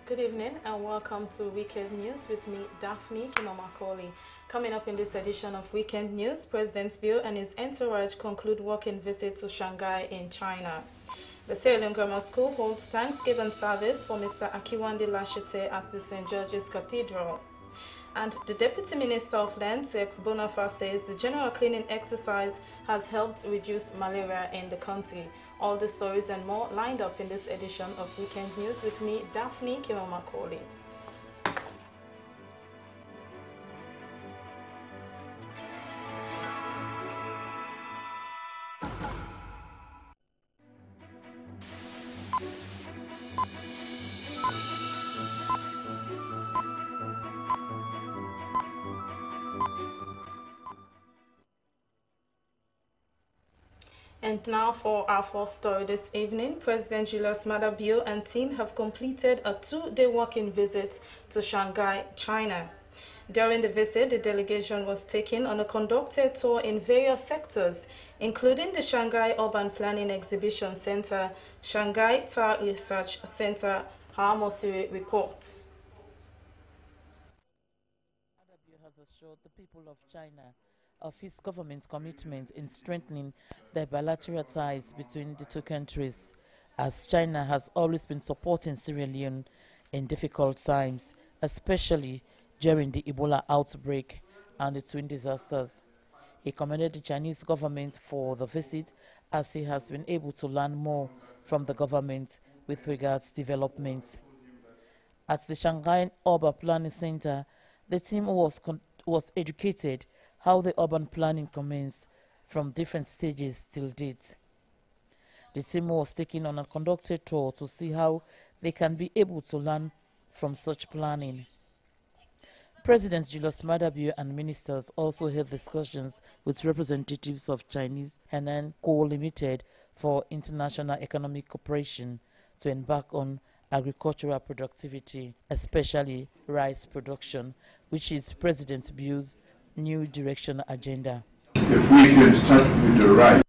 Good evening and welcome to Weekend News with me, Daphne Kimamakoli. Coming up in this edition of Weekend News, President Bill and his entourage conclude working visit to Shanghai in China. The Sierra Leone Grammar School holds Thanksgiving service for Mr. Akiwande Lashete at the St. George's Cathedral. And the Deputy Minister of Lands, ex Bonafa, says the general cleaning exercise has helped reduce malaria in the country. All the stories and more lined up in this edition of Weekend News with me, Daphne Kimamakoli. And now for our first story this evening. President Julius Maada Bio and team have completed a 2-day working visit to Shanghai, China. During the visit, the delegation was taken on a conducted tour in various sectors, including the Shanghai Urban Planning Exhibition Center, Shanghai Tar Research Center. Mosiri reports. Maada Bio has assured the people of China of his government's commitment in strengthening the bilateral ties between the two countries, as China has always been supporting Sierra Leone in difficult times, especially during the Ebola outbreak and the twin disasters. He commended the Chinese government for the visit, as he has been able to learn more from the government with regards to development. At the Shanghai Urban Planning Center, the team was educated how the urban planning commenced from different stages till date. The team was taken on a conducted tour to see how they can be able to learn from such planning. President Julius Maada Bio and ministers also held discussions with representatives of Chinese Henan Coal Limited for international economic cooperation to embark on agricultural productivity, especially rice production, which is President Bio's new direction agenda. If we can start with the rice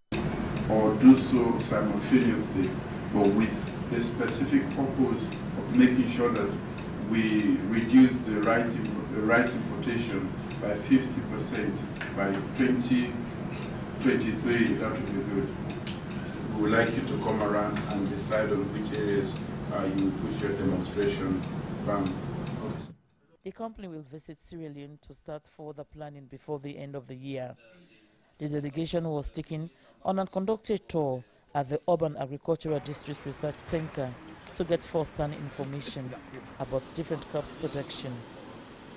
or do so simultaneously, but with the specific purpose of making sure that we reduce the rice importation by 50% by 2023, that would be good. We would like you to come around and decide on which areas you put your demonstration farms. The company will visit Sierra Leone to start further planning before the end of the year. The delegation was taken on a conducted tour at the Urban Agricultural District Research Center to get first-hand information about different crops production.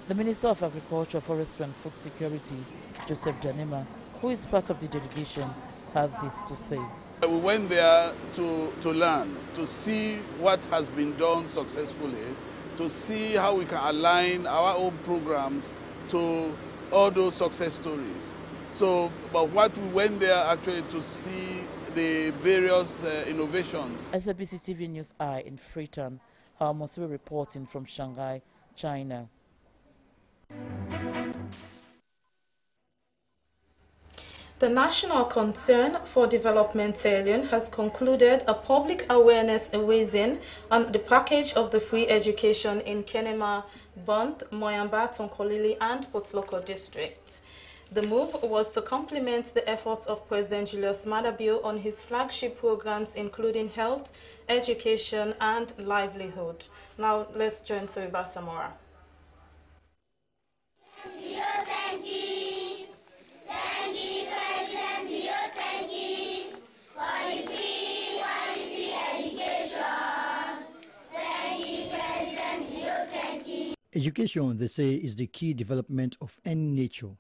The Minister of Agriculture, Forestry and Food Security, Joseph Danema, who is part of the delegation, had this to say. We went there to learn, to see what has been done successfully, to see how we can align our own programs to all those success stories. So, but what we went there actually to see the various innovations. SABC TV News Eye in Freetown, Mosiri reporting from Shanghai, China. The National Concern for Development Sierra Leone has concluded a public awareness raising on the package of the free education in Kenema, Bond, Moyamba, Tonkolili and Potloko districts. The move was to complement the efforts of President Julius Maada Bio on his flagship programs including health, education and livelihood. Now let's join Soriba Samora. Education, they say, is the key development of any nature.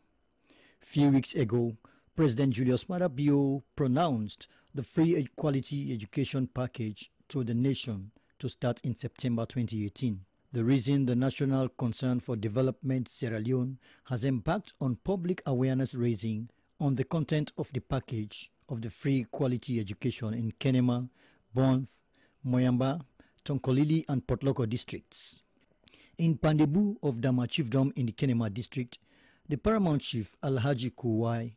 Few weeks ago, President Julius Maada Bio pronounced the free quality education package to the nation to start in September 2018. The reason the National Concern for Development Sierra Leone has embarked on public awareness raising on the content of the package of the free quality education in Kenema, Bonth, Moyamba, Tonkolili and Potloko districts. In Pandebu of Dama Chiefdom in the Kenema district, the Paramount Chief Alhaji Kuwai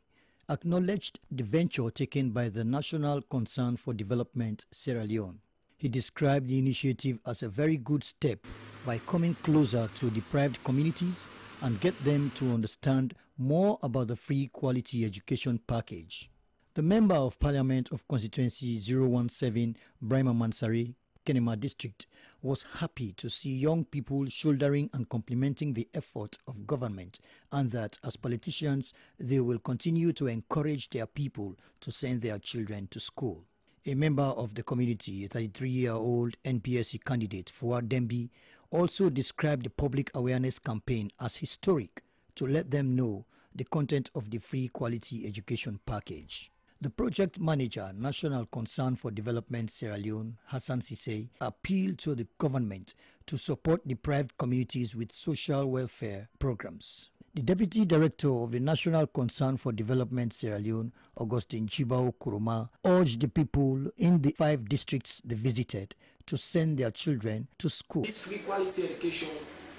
acknowledged the venture taken by the National Concern for Development Sierra Leone. He described the initiative as a very good step by coming closer to deprived communities and get them to understand more about the free quality education package. The Member of Parliament of Constituency 017, Brahma Mansari, Kenema District, was happy to see young people shouldering and complementing the effort of government, and that as politicians they will continue to encourage their people to send their children to school. A member of the community, a 33-year-old NPSC candidate Fuad Dembi, also described the public awareness campaign as historic to let them know the content of the free quality education package. The project manager, National Concern for Development Sierra Leone, Hassan Sise, appealed to the government to support deprived communities with social welfare programs. The Deputy Director of the National Concern for Development Sierra Leone, Augustine Chibao Kuruma, urged the people in the 5 districts they visited to send their children to school. This free quality education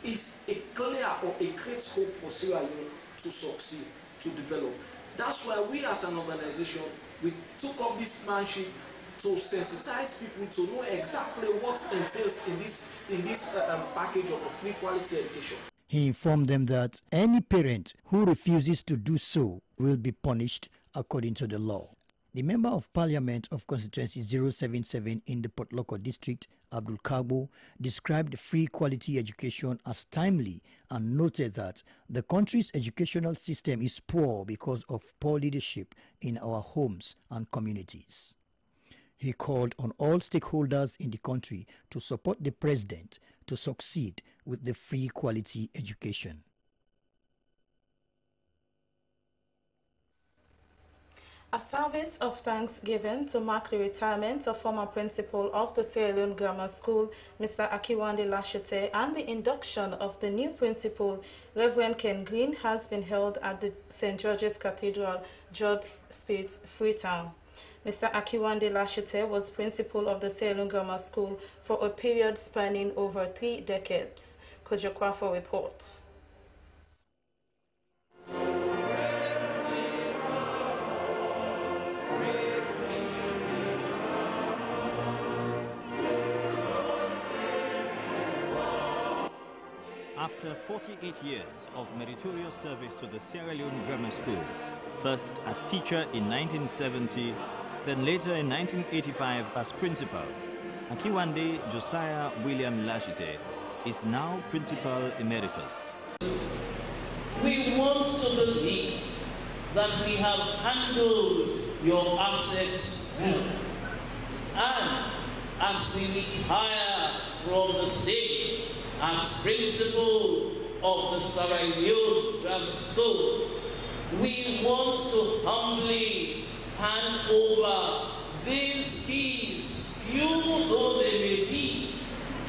is a clear or a great hope for Sierra Leone to succeed, to develop. That's why we as an organization, we took up this manship to sensitize people to know exactly what entails in this package of the free quality education. He informed them that any parent who refuses to do so will be punished according to the law. The Member of Parliament of Constituency 077 in the Port Loko district, Abdul Kabo, described free quality education as timely and noted that the country's educational system is poor because of poor leadership in our homes and communities. He called on all stakeholders in the country to support the president to succeed with the free quality education. A service of thanksgiving to mark the retirement of former principal of the Sierra Leone Grammar School, Mr. Akiwande Lashete, and the induction of the new principal, Reverend Ken Green, has been held at the St. George's Cathedral, George State, Freetown. Mr. Akiwande Lashete was principal of the Sierra Leone Grammar School for a period spanning over 3 decades. Kojokwafo reports. After 48 years of meritorious service to the Sierra Leone Grammar School, first as teacher in 1970, then later in 1985 as principal, Akiwande Josiah William Lashete is now principal emeritus. We want to believe that we have handled your assets well. And as we retire from the same as principal of the Sierra Leone Grammar School, we want to humbly hand over these keys, few though they may be,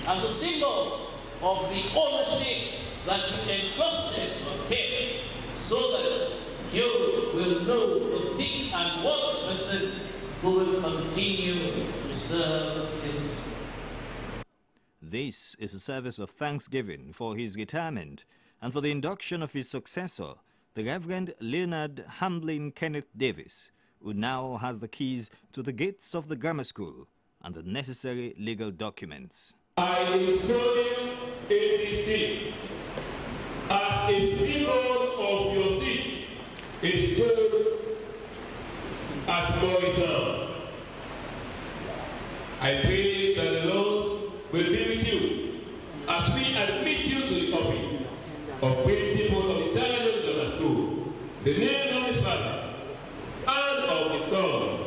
as a symbol of the ownership that you entrusted to him, so that you will know the things and what person who will continue to serve in the school. This is a service of thanksgiving for his retirement and for the induction of his successor, the Reverend Leonard Hamblin Kenneth Davis, who now has the keys to the gates of the grammar school and the necessary legal documents. I install you in this seat as a symbol of your seat installed at Morristown. I pray that the Lord will be with you as we admit you to the office of principal of the Sierra Leone Grammar School, the name of his Father, and of his Son,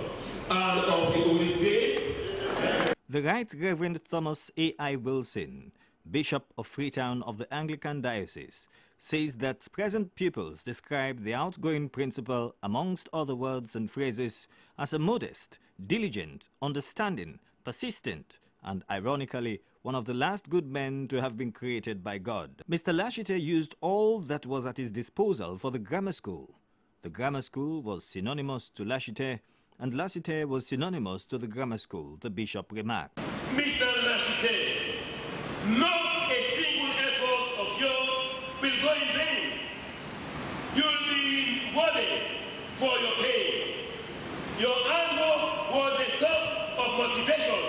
and of the Holy Spirit. The Right Reverend Thomas A.I. Wilson, Bishop of Freetown of the Anglican Diocese, says that present pupils describe the outgoing principal, amongst other words and phrases, as a modest, diligent, understanding, persistent, and ironically, one of the last good men to have been created by God. Mr. Lashete used all that was at his disposal for the grammar school. The grammar school was synonymous to Lashete, and Lashete was synonymous to the grammar school, the bishop remarked. Mr. Lashete, not a single effort of yours will go in vain. You'll be rewarded for your pain. Your hard work was a source of motivation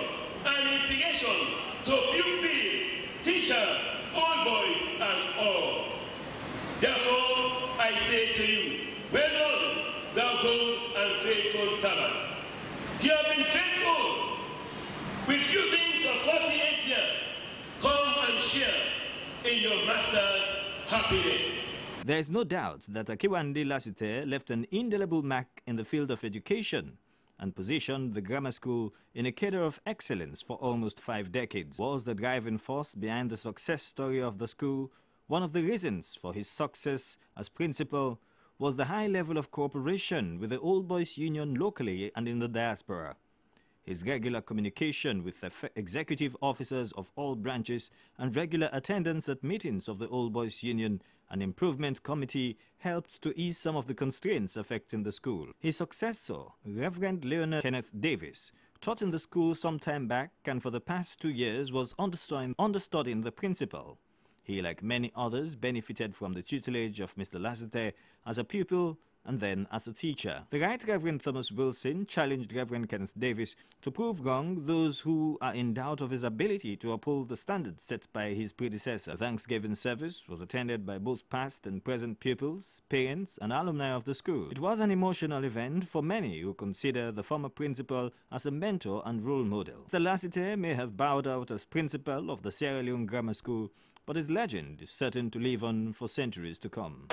and inspiration to pupils, teachers, old boys, and all. Therefore, I say to you, well done, thou good and faithful servant. You have been faithful with few things for 48 years. Come and share in your master's happiness. There is no doubt that Akiwande Lasite left an indelible mark in the field of education and positioned the grammar school in a cadre of excellence for almost 5 decades. Was the driving force behind the success story of the school. One of the reasons for his success as principal was the high level of cooperation with the Old Boys Union locally and in the diaspora. His regular communication with the executive officers of all branches and regular attendance at meetings of the Old Boys Union and Improvement Committee helped to ease some of the constraints affecting the school. His successor, Reverend Leonard Kenneth Davis, taught in the school some time back and for the past 2 years was understudying the principal. He, like many others, benefited from the tutelage of Mr. Lasite as a pupil and then as a teacher. The Right Reverend Thomas Wilson challenged Reverend Kenneth Davis to prove wrong those who are in doubt of his ability to uphold the standards set by his predecessor. The Thanksgiving service was attended by both past and present pupils, parents, and alumni of the school. It was an emotional event for many who consider the former principal as a mentor and role model. Mr. Lasite may have bowed out as principal of the Sierra Leone Grammar School, but his legend is certain to live on for centuries to come.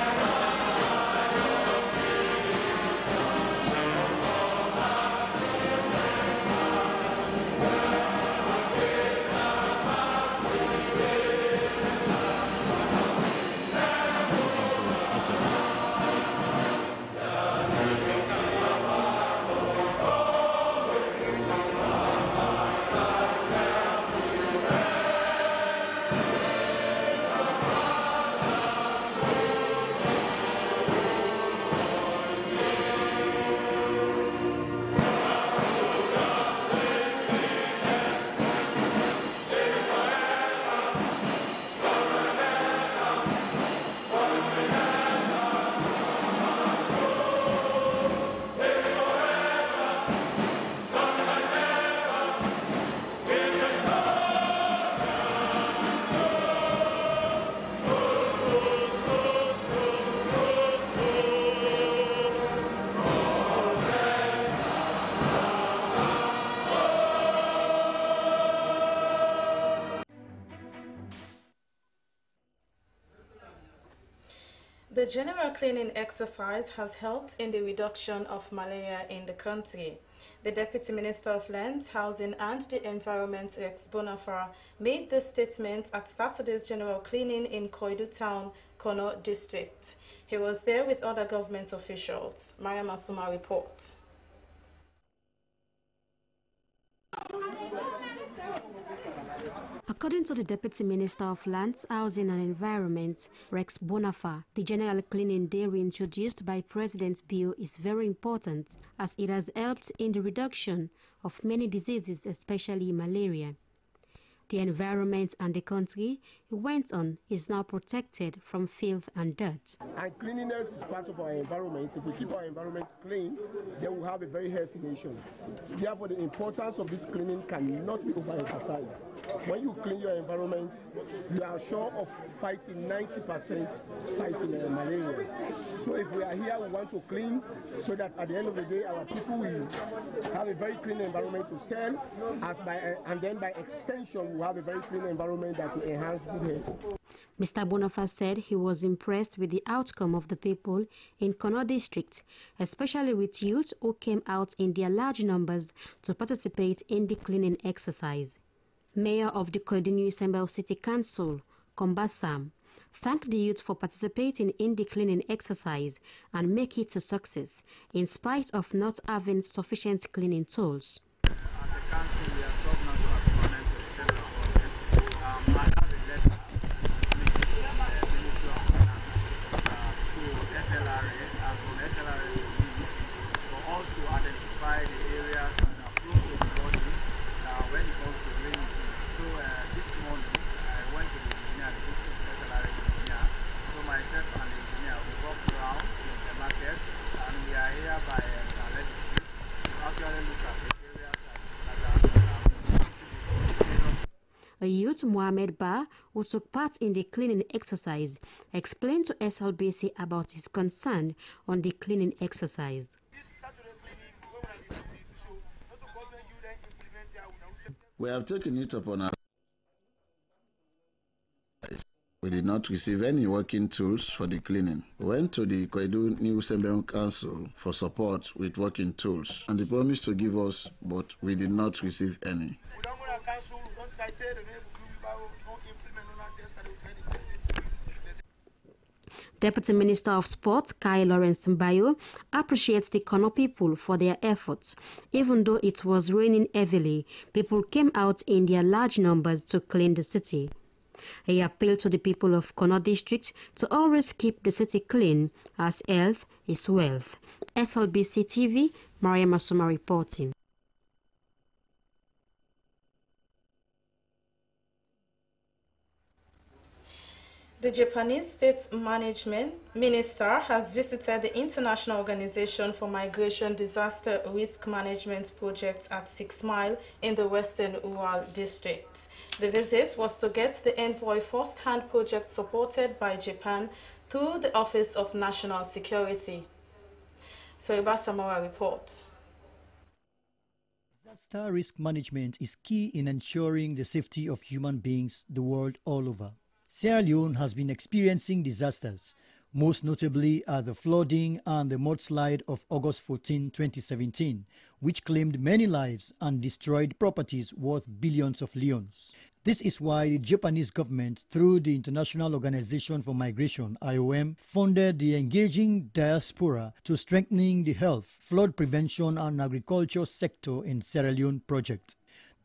The general cleaning exercise has helped in the reduction of malaria in the country. The Deputy Minister of Lands, Housing and the Environment, Rex Bonafar, made this statement at Saturday's general cleaning in Koidu Town, Kono District. He was there with other government officials. Mariam Asuma reports. According to the Deputy Minister of Lands, Housing and Environment, Rex Bonafar, the general cleaning day reintroduced by President Bill is very important as it has helped in the reduction of many diseases, especially malaria. The environment and the country, he went on, is now protected from filth and dirt. And cleanliness is part of our environment. If we keep our environment clean, then we'll have a very healthy nation. Therefore, the importance of this cleaning cannot be overemphasized. When you clean your environment, you are sure of fighting 90% fighting malaria. So if we are here, we want to clean so that at the end of the day, our people will have a very clean environment to sell, and then by extension, we'll have a very clean environment that will enhance good health. Mr. Bonafar said he was impressed with the outcome of the people in Kono District, especially with youth who came out in their large numbers to participate in the cleaning exercise. Mayor of the Koiduni Sembel City Council, Kombasam, thanked the youth for participating in the cleaning exercise and make it a success, in spite of not having sufficient cleaning tools. As a council, we are sub-national component of the central government. I have a letter from the Ministry of Finance to SLRA, as from SLRA to me, for us to identify the areas and approve the body when it comes to rainy season. So this morning, I went to the engineer, the district SLRA engineer. So myself and the engineer, we walked around the market, and we are here by Saleh District to actually look at the areas that are A youth, Mohamed Ba, who took part in the cleaning exercise, explained to SLBC about his concern on the cleaning exercise. We have taken it upon ourselves. We did not receive any working tools for the cleaning. We went to the Kwedu New Sembian Council for support with working tools, and they promised to give us, but we did not receive any. Deputy Minister of Sport, Kai Lawrence Mbayo, appreciates the Kono people for their efforts. Even though it was raining heavily, people came out in their large numbers to clean the city. He appealed to the people of Kono district to always keep the city clean, as health is wealth. SLBC TV, Maria Masuma reporting. The Japanese State Management Minister has visited the International Organization for Migration Disaster Risk Management Project at 6 Mile in the Western Ural District. The visit was to get the envoy first-hand project supported by Japan through the Office of National Security. Soriba Samora reports. Disaster risk management is key in ensuring the safety of human beings the world all over. Sierra Leone has been experiencing disasters, most notably are the flooding and the mudslide of August 14, 2017, which claimed many lives and destroyed properties worth billions of leones. This is why the Japanese government, through the International Organization for Migration, IOM, funded the Engaging Diaspora to Strengthening the Health, Flood Prevention and Agriculture Sector in Sierra Leone project.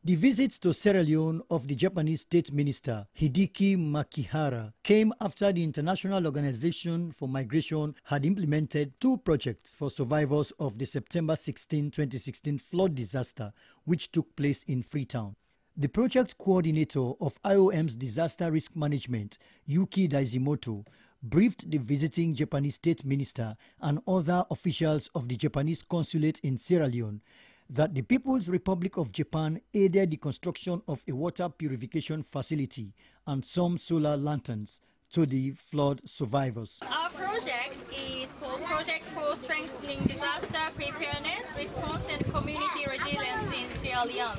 The visits to Sierra Leone of the Japanese State Minister Hideki Makihara came after the International Organization for Migration had implemented 2 projects for survivors of the September 16, 2016 flood disaster, which took place in Freetown. The project coordinator of IOM's Disaster Risk Management, Yuki Daizimoto, briefed the visiting Japanese State Minister and other officials of the Japanese consulate in Sierra Leone that the People's Republic of Japan aided the construction of a water purification facility and some solar lanterns to the flood survivors. Our project is called Project for Strengthening Disaster Preparedness, Response and Community Resilience in Sierra Leone.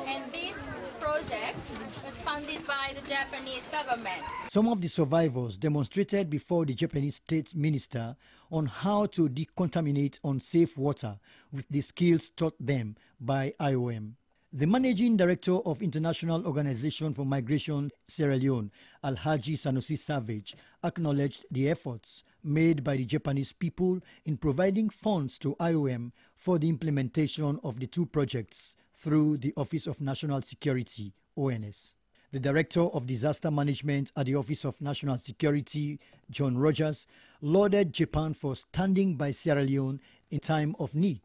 And this project was funded by the Japanese government. Some of the survivors demonstrated before the Japanese State Minister on how to decontaminate unsafe water with the skills taught them by IOM. The Managing Director of International Organization for Migration Sierra Leone, Alhaji Sanusi Savage, acknowledged the efforts made by the Japanese people in providing funds to IOM for the implementation of the 2 projects through the Office of National Security, ONS. The Director of Disaster Management at the Office of National Security, John Rogers, lauded Japan for standing by Sierra Leone in time of need.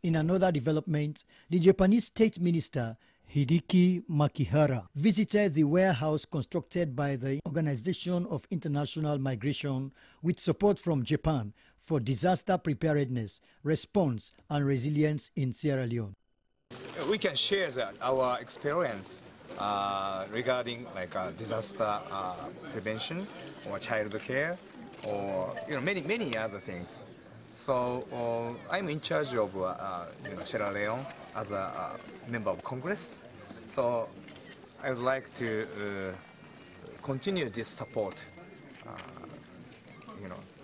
In another development, the Japanese State Minister, Hideki Makihara, visited the warehouse constructed by the Organization of International Migration with support from Japan for disaster preparedness, response and resilience in Sierra Leone. We can share our experience regarding disaster prevention or child care or many other things. So I'm in charge of Sierra Leone as a member of Congress. So I would like to continue this support,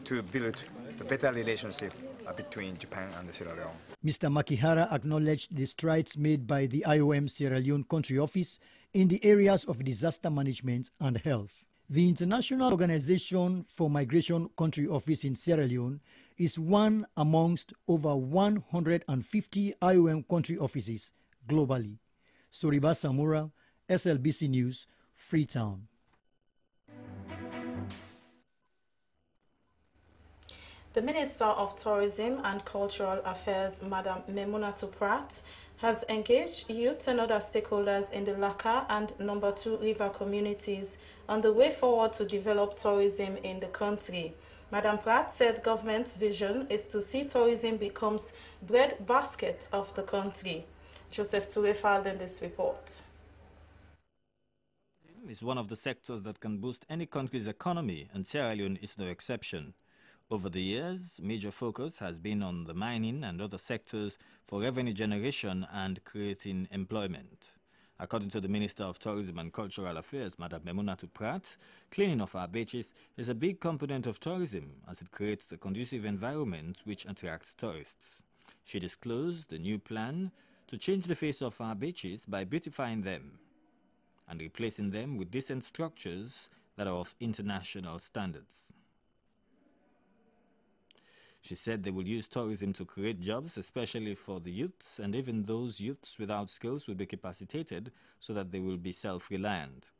to build a better relationship between Japan and Sierra Leone. Mr. Makihara acknowledged the strides made by the IOM Sierra Leone Country Office in the areas of disaster management and health. The International Organization for Migration Country Office in Sierra Leone is one amongst over 150 IOM country offices globally. Soriba Samura, SLBC News, Freetown. The Minister of Tourism and Cultural Affairs, Madam Memunatu Pratt, has engaged youth and other stakeholders in the Laka and No. 2 river communities on the way forward to develop tourism in the country. Madam Pratt said government's vision is to see tourism becomes breadbasket of the country. Joseph Toure filed in this report. is one of the sectors that can boost any country's economy, and Sierra Leone is no exception. Over the years, major focus has been on the mining and other sectors for revenue generation and creating employment. According to the Minister of Tourism and Cultural Affairs, Madam Memunatu Pratt, cleaning of our beaches is a big component of tourism as it creates a conducive environment which attracts tourists. She disclosed a new plan to change the face of our beaches by beautifying them and replacing them with decent structures that are of international standards. She said they will use tourism to create jobs, especially for the youths, and even those youths without skills will be capacitated so that they will be self-reliant.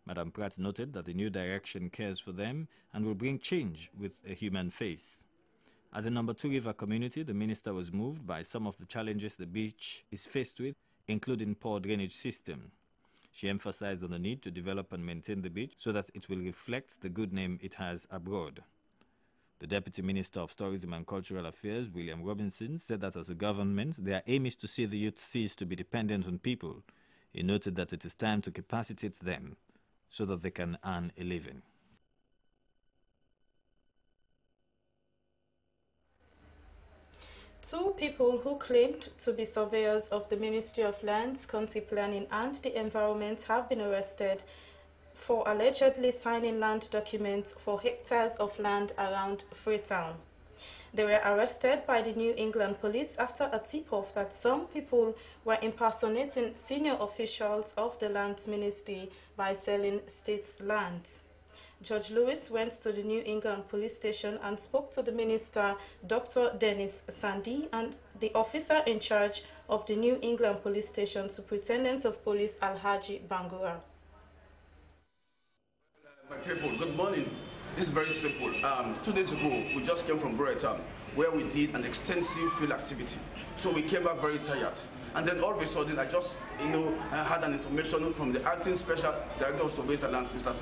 Madam Pratt noted that the new direction cares for them and will bring change with a human face. At the No. 2 River community, the minister was moved by some of the challenges the beach is faced with, including poor drainage system. She emphasized on the need to develop and maintain the beach so that it will reflect the good name it has abroad. The Deputy Minister of Tourism and Cultural Affairs, William Robinson, said that as a government, their aim is to see the youth cease to be dependent on people. He noted that it is time to capacitate them so that they can earn a living. Two people who claimed to be surveyors of the Ministry of Lands, County Planning and the Environment have been arrested for allegedly signing land documents for hectares of land around Freetown. They were arrested by the New England Police after a tip-off that some people were impersonating senior officials of the Lands Ministry by selling state lands. Judge Lewis went to the New England Police Station and spoke to the minister, Dr. Dennis Sandy, and the officer in charge of the New England Police Station, Superintendent of Police Alhaji Bangura. My people, good morning. This is very simple. 2 days ago, we just came from Breton, where we did an extensive field activity. So we came back very tired. And then all of a sudden, I just, had an information from the acting special director of surveillance and lands, Mr.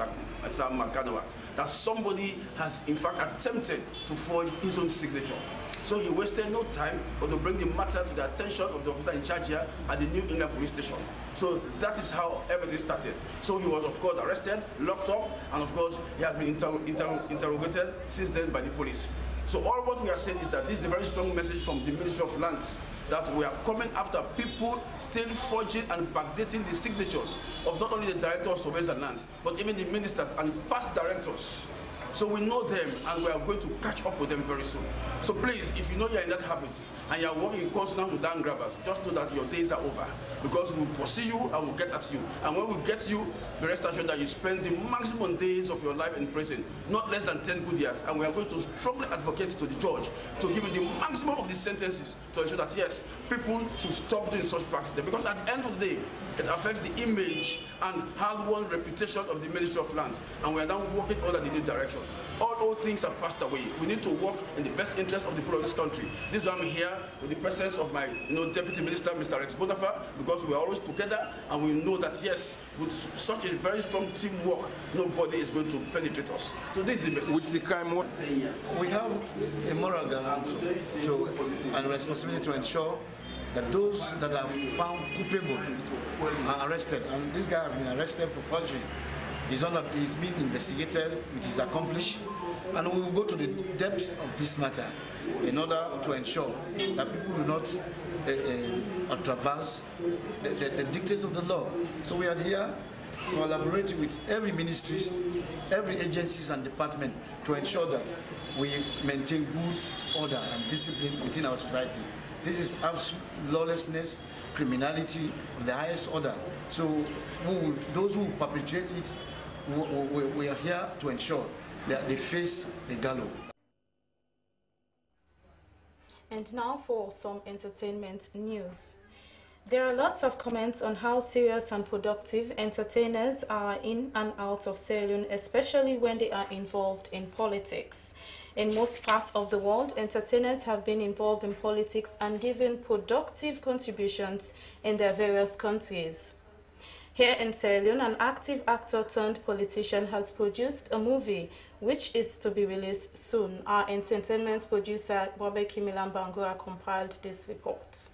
Sam Makanoa, that somebody has in fact attempted to forge his own signature. So he wasted no time but to bring the matter to the attention of the officer in charge here at the New England Police Station. So that is how everything started. So he was, of course, arrested, locked up, and of course, he has been interrogated since then by the police. So all what we are saying is that this is a very strong message from the Ministry of Lands, that we are coming after people still forging and backdating the signatures of not only the Director of Surveillance and Lands, but even the ministers and past directors. So we know them, and we are going to catch up with them very soon. So please, if you know you're in that habit and you're working in consonance with land grabbers, just know that your days are over, because we will pursue you and we'll get at you. And when we get you, be rest assured that you spend the maximum days of your life in prison, not less than 10 good years. And we are going to strongly advocate to the judge to give him the maximum of the sentences to ensure that, yes, people should stop doing such practices. Because at the end of the day, it affects the image and hard-won reputation of the Ministry of Lands. And we are now working under the new direction. All old things have passed away. We need to work in the best interest of the people of this country. This is why I'm here with the presence of my Deputy Minister, Mr. Rex Bonafa, because we are always together, and we know that, yes, with such a very strong teamwork, nobody is going to penetrate us. So this is the message. Which is the crime one? We have a moral guarantee and responsibility to ensure that those that are found culpable are arrested. And this guy has been arrested for forgery. He's being investigated, which is accomplished, and we will go to the depths of this matter in order to ensure that people do not traverse the dictates of the law. So we are here collaborating with every ministry, every agencies and department to ensure that we maintain good order and discipline within our society. This is absolute lawlessness, criminality of the highest order. So those who perpetrate it, we are here to ensure that they face the gallows. And now for some entertainment news. There are lots of comments on how serious and productive entertainers are in and out of Sierra Leone, especially when they are involved in politics. In most parts of the world, entertainers have been involved in politics and given productive contributions in their various countries. Here in Sierra Leone, an active actor turned politician has produced a movie which is to be released soon. Our entertainment producer, Bobe Kimilan Bangura, compiled this report.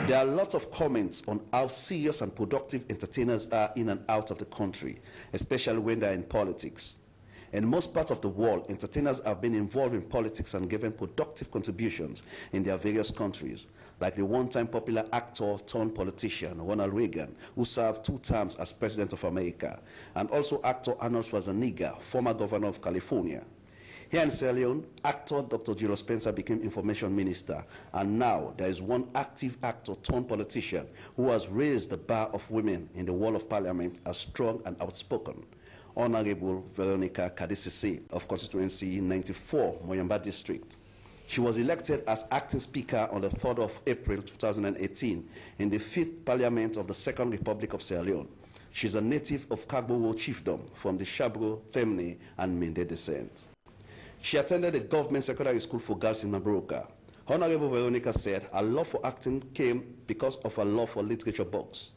There are lots of comments on how serious and productive entertainers are in and out of the country, especially when they're in politics. In most parts of the world, entertainers have been involved in politics and given productive contributions in their various countries, like the one-time popular actor turned politician Ronald Reagan, who served 2 terms as President of America, and also actor Arnold Schwarzenegger, former governor of California. Here in Sierra Leone, actor Dr. Julius Spencer became information minister, and now there is one active actor turned politician who has raised the bar of women in the wall of parliament as strong and outspoken. Honorable Veronica Kadisisi of constituency 94, Moyamba district. She was elected as acting speaker on the 3rd of April 2018 in the 5th parliament of the Second Republic of Sierra Leone. She is a native of Kagbowo chiefdom from the Shabro, Temne, and Mende descent. She attended the government secondary school for girls in Mabroka. Honorable Veronica said her love for acting came because of her love for literature books.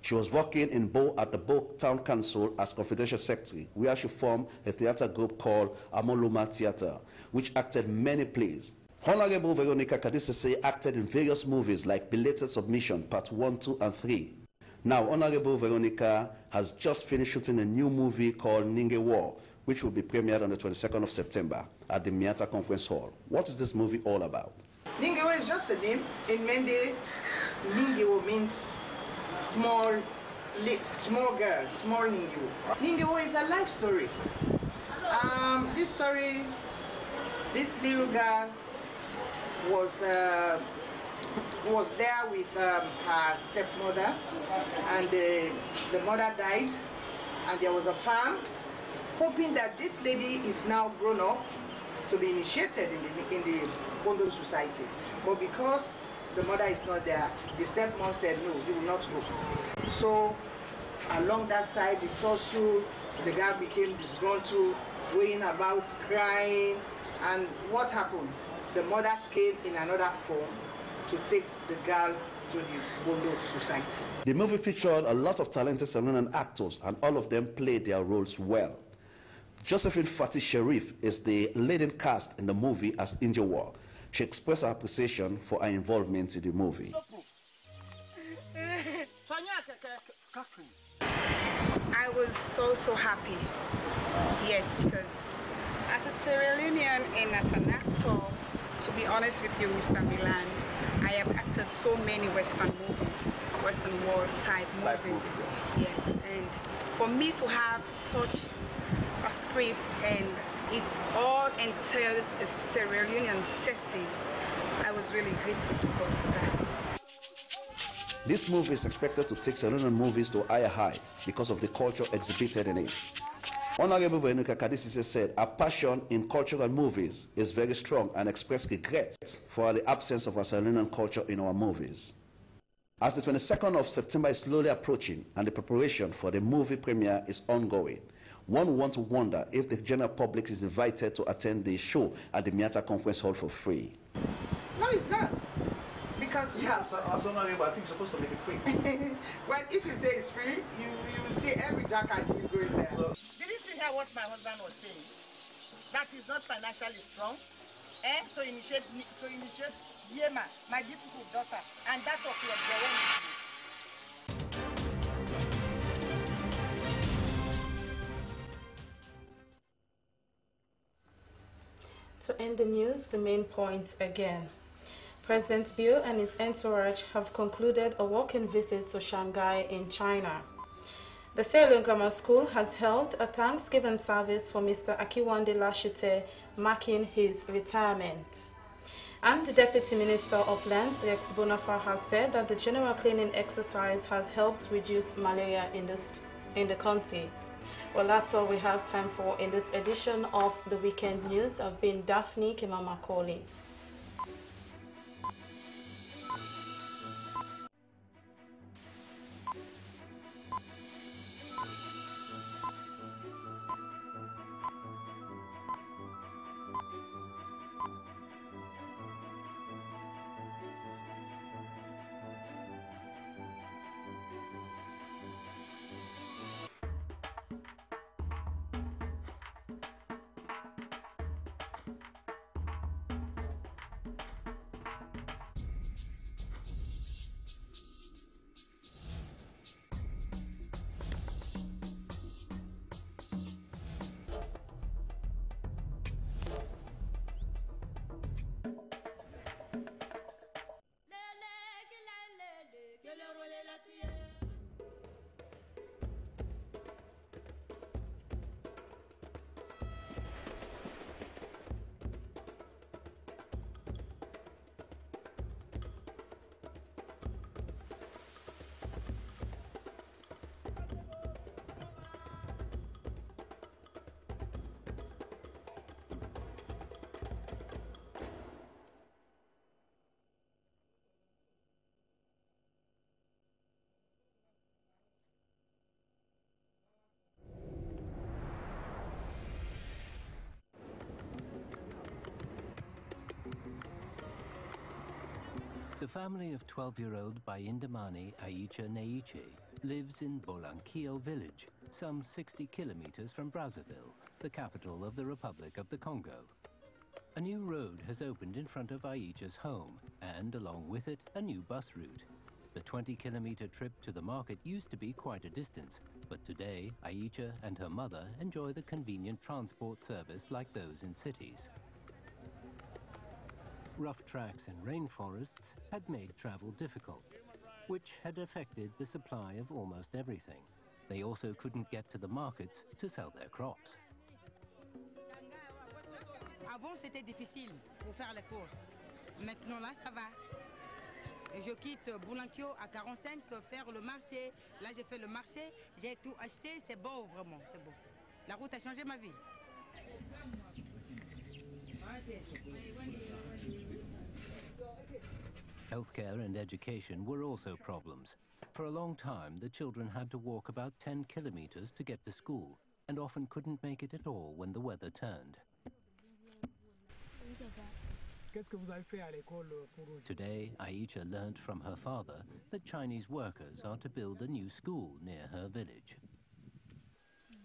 She was working in Bo at the Bo Town Council as confidential secretary, where she formed a theater group called Amoluma Theater, which acted many plays. Honorable Veronica Kadisese acted in various movies like Belated Submission, Part 1, 2, and 3. Now, Honorable Veronica has just finished shooting a new movie called Ninge War, which will be premiered on the 22nd of September at the Miata Conference Hall. What is this movie all about? Ningewo is just a name. In Mende, Ningewo means small girl, small Ningewo. Ningewo is a life story. This story, this little girl was there with her stepmother, and the mother died, and there was a farm, hoping that this lady is now grown up to be initiated in the Bondo society. But because the mother is not there, the stepmom said, no, you will not go. So along that side, the torso, the girl became disgruntled, going about, crying. And what happened? The mother came in another form to take the girl to the Bondo society. The movie featured a lot of talented Sierra actors, and all of them played their roles well. Josephine Fatih Sharif is the leading cast in the movie as Injawa. She expressed her appreciation for her involvement in the movie. I was so happy, yes, because as a Sierra Leonean and as an actor, to be honest with you, Mr. Milan, I have acted so many Western movies, Western world type movies, yes, and for me to have such a script and it all entails a Sierra Leonean setting, I was really grateful to God for that. This movie is expected to take Sierra Leonean movies to a higher height because of the culture exhibited in it. Honorable Veronica Kadisise said her passion in cultural movies is very strong and expressed regret for the absence of a Sierra Leonean culture in our movies. As the 22nd of September is slowly approaching and the preparation for the movie premiere is ongoing, one wants to wonder if the general public is invited to attend the show at the Miata Conference Hall for free. No, it's not. Because I think you're supposed to make it free. Well, if you say it's free, you will see every jacket you going there. Didn't you hear what my husband was saying? That he's not financially strong, to initiate Yema, my beautiful daughter, and that's what we are doing. To end the news, the main points again. President Bill and his entourage have concluded a walk-in visit to Shanghai in China. The Sierra Leone Grammar School has held a Thanksgiving service for Mr. Akiwande Lashite, marking his retirement. And the Deputy Minister of Lands, Rex Bonafar, has said that the general cleaning exercise has helped reduce malaria in the country. Well, that's all we have time for in this edition of the Weekend News. I've been Daphne Kimama-Koli. The family of 12-year-old Bayindamani Aicha Neiche lives in Bolankio village, some 60 kilometers from Brazzaville, the capital of the Republic of the Congo. A new road has opened in front of Aicha's home, and along with it, a new bus route. The 20-kilometer trip to the market used to be quite a distance, but today Aicha and her mother enjoy the convenient transport service like those in cities. Rough tracks and rainforests had made travel difficult, which had affected the supply of almost everything. They also couldn't get to the markets to sell their crops. Avant, c'était difficile pour faire les courses. Maintenant, là, ça va. Je quitte Boulanquio à 45 faire le marché. Là, j'ai fait le marché, j'ai tout acheté. C'est beau, vraiment, c'est beau. La route a changé ma vie. Healthcare and education were also problems. For a long time, the children had to walk about 10 kilometers to get to school, and often couldn't make it at all when the weather turned. Today, Aicha learnt from her father that Chinese workers are to build a new school near her village.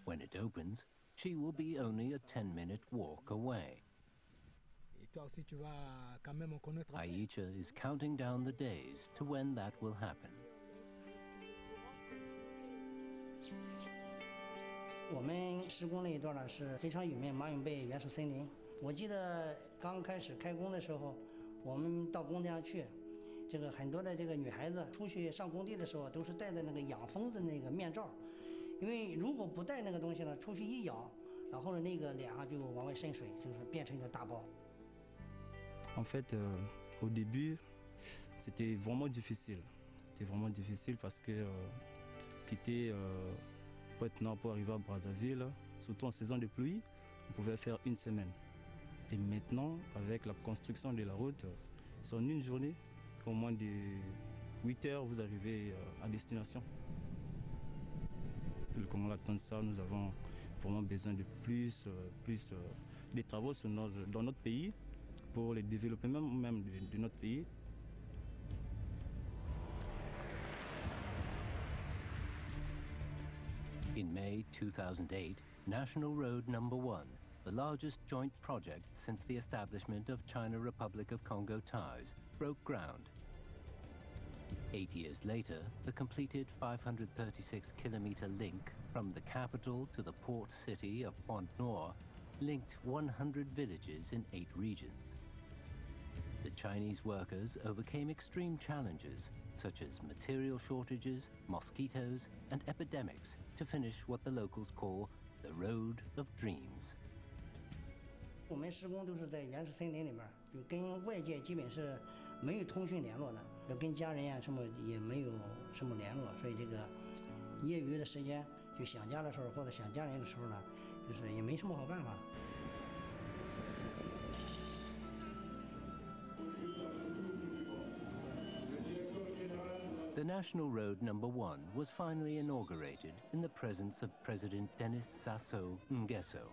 When it opens, she will be only a 10-minute walk away. Aicha is counting down the days to when that will happen. 我们施工那一段呢是非常有名马永贝原始森林。我记得刚开始开工的时候，我们到工地上去，这个很多的这个女孩子出去上工地的时候都是戴的那个养蜂的那个面罩，因为如果不戴那个东西呢，出去一咬，然后呢那个脸上就往外渗水，就是变成一个大包。 En fait, au début, c'était vraiment difficile. C'était vraiment difficile parce que quitter maintenant pour arriver à Brazzaville, surtout en saison de pluie, on pouvait faire une semaine. Et maintenant, avec la construction de la route, c'est en une journée, au moins de 8 heures, vous arrivez à destination. Vu qu'on attend ça, nous avons vraiment besoin de plus de travaux dans notre pays. Pour le développement même de notre pays. In May 2008, National Road No. 1, the largest joint project since the establishment of China Republic of Congo ties, broke ground. 8 years later, the completed 536-kilometer link from the capital to the port city of Pointe-Noire linked 100 villages in 8 regions. The Chinese workers overcame extreme challenges, such as material shortages, mosquitoes, and epidemics, to finish what the locals call the Road of Dreams. 我们施工都是在原始森林里面，就跟外界基本是没有通讯联络的，就跟家人呀什么也没有什么联络，所以这个业余的时间就想家的时候或者想家人的时候呢，就是也没什么好办法。 The National Road No. 1 was finally inaugurated in the presence of President Denis Sassou Nguesso.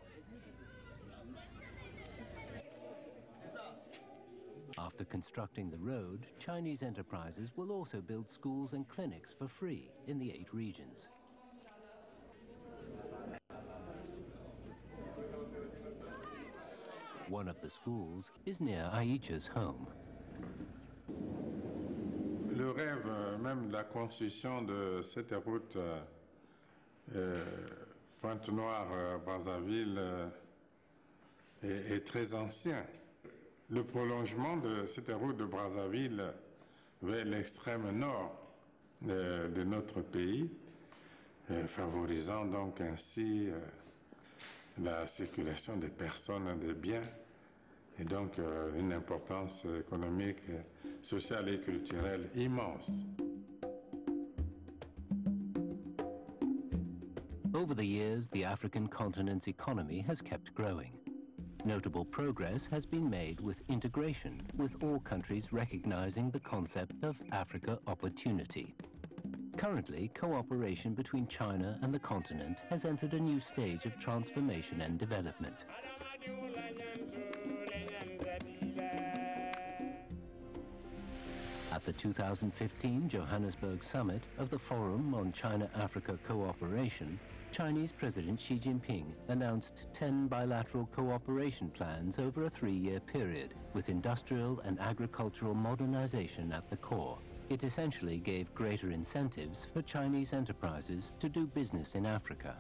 After constructing the road, Chinese enterprises will also build schools and clinics for free in the 8 regions. One of the schools is near Aicha's home. Le rêve même de la construction de cette route Pointe-Noire-Brazzaville est très ancien. Le prolongement de cette route de Brazzaville vers l'extrême nord de notre pays, favorisant donc ainsi la circulation des personnes et des biens, et donc une importance économique, sociale et culturelle immense. Over the years, the African continent's economy has kept growing. Notable progress has been made with integration, with all countries recognizing the concept of Africa opportunity. Currently, cooperation between China and the continent has entered a new stage of transformation and development. At the 2015 Johannesburg summit of the Forum on China-Africa Cooperation, Chinese President Xi Jinping announced 10 bilateral cooperation plans over a 3-year period, with industrial and agricultural modernization at the core. It essentially gave greater incentives for Chinese enterprises to do business in Africa.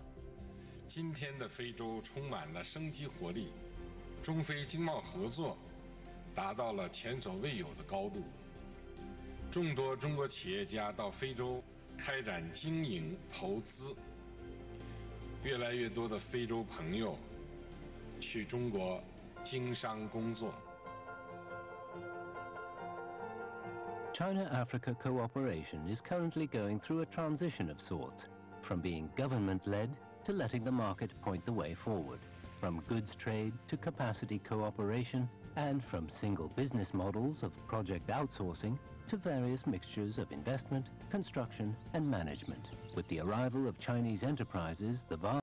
今天的非洲充满了生机活力，中非经贸合作达到了前所未有的高度。众多中国企业家到非洲开展经营投资，越来越多的非洲朋友去中国经商工作。 China-Africa cooperation is currently going through a transition of sorts, from being government-led to letting the market point the way forward, from goods trade to capacity cooperation, and from single business models of project outsourcing to various mixtures of investment, construction, and management. With the arrival of Chinese enterprises, the vast